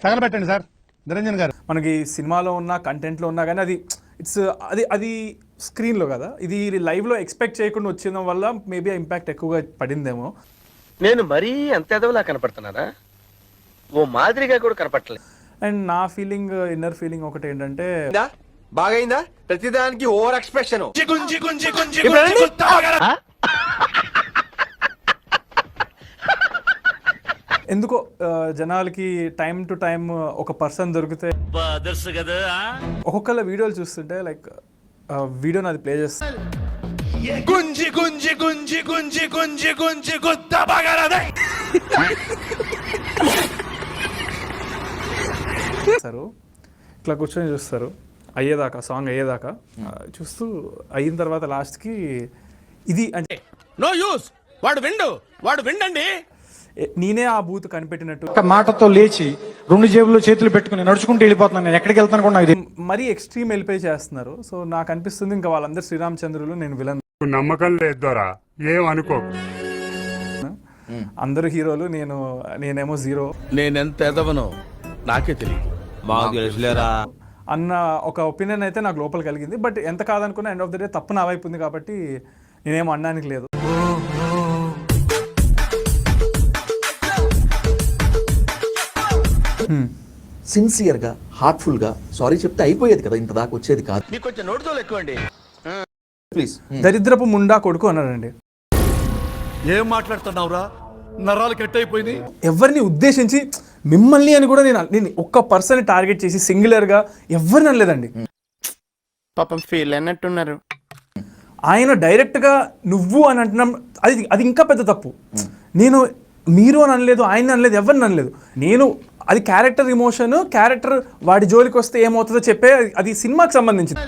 తగలబెట్టండి sir Niranjan గారు. మనకి సినిమాలో ఉన్న కంటెంట్లో ఉన్నా కానీ అది ఇట్స్ అది స్క్రీన్లో కదా, ఇది లైవ్లో ఎక్స్పెక్ట్ చేయకుండా వచ్చిన వల్ల మేబీ ఇంపాక్ట్ ఎక్కువగా పడిందేమో. నేను మరీ అంత ఎదవలా కనపడుతున్నారా? ఓ మాదిరిగా కూడా కనపడలేదు. అండ్ నా ఫీలింగ్, ఇన్నర్ ఫీలింగ్ ఒకటి ఏంటంటే, బాగైందా ప్రతిదానికి ఓవర్ ఎక్స్ప్రెషన్. ఎందుకో జనాలకి టైం టు టైం ఒక పర్సన్ దొరికితే ఒక్కొక్కళ్ళ వీడియోలు చూస్తుంటే లైక్ వీడియో నాది ప్లే చేస్తారు, ఇట్లా కూర్చొని చూస్తారు అయ్యేదాకా, సాంగ్ అయ్యేదాకా చూస్తూ అయిన తర్వాత లాస్ట్కి ఇది అంటే నో యూస్, వాడు విండండి. నేనే ఆ బూత్ కనిపెట్టినట్టు ఒక మాటతో లేచి 2 జేబుల్లో చేతులు పెట్టుకుని నడుచుకుంటూ వెళ్ళిపోతున్నాను. నేను ఎక్కడికి వెళ్తాను కూడా నాకు మరీ ఎక్స్ట్రీమ్ వెళ్ళిపోయి చేస్తున్నారు. సో నాకు అనిపిస్తుంది ఇంకా వాళ్ళందరూ శ్రీరామచంద్రులు, నేను విలన్. నమ్మకం లేదు ఏం అనుకో, అందరూ హీరోలు, నేనేమో జీరో. నేనెంత ఎదవనో నాకే తెలియదు. మాకు తెలుసులేరా అన్న ఒక ఒపీనియన్ అయితే నాకు లోపల కలిగింది. బట్ ఎంత కాదనుకున్నా ఎండ్ ఆఫ్ ద డే తప్పు నా వైపు ఉంది కాబట్టి నేనేమో అనడానికి లేదు. సిన్సియర్గా, హార్ట్ఫుల్గా సారీ చెప్తే అయిపోయేది కదా, ఇంత దాకా వచ్చేది కాదు. మీకు కొంచెం నోటితో ఎక్కువండి ప్లీజ్. దరిద్రపు ముండా కొడుకు అన్నాడండి. ఏం మాట్లాడుతున్నావురా? నరాలు కట్ అయిపోయింది. ఎవరిని ఉద్దేశించి మిమ్మల్ని అని కూడా నేను ఒక్క పర్సన్ టార్గెట్ చేసి సింగులర్గా ఎవరిని అనలేదండి. పాపం ఫీల్ అన్నట్టున్నారు. ఆయన డైరెక్ట్గా నువ్వు అని అంటున్నాం, అది ఇంకా పెద్ద తప్పు. నేను మీరు అని అనలేదు, ఆయన అనలేదు, ఎవరిని అనలేదు. నేను అది క్యారెక్టర్ ఇమోషన్, క్యారెక్టర్ వాడి జోలికి వస్తే ఏమవుతుందో చెప్పే, అది సినిమాకి సంబంధించింది.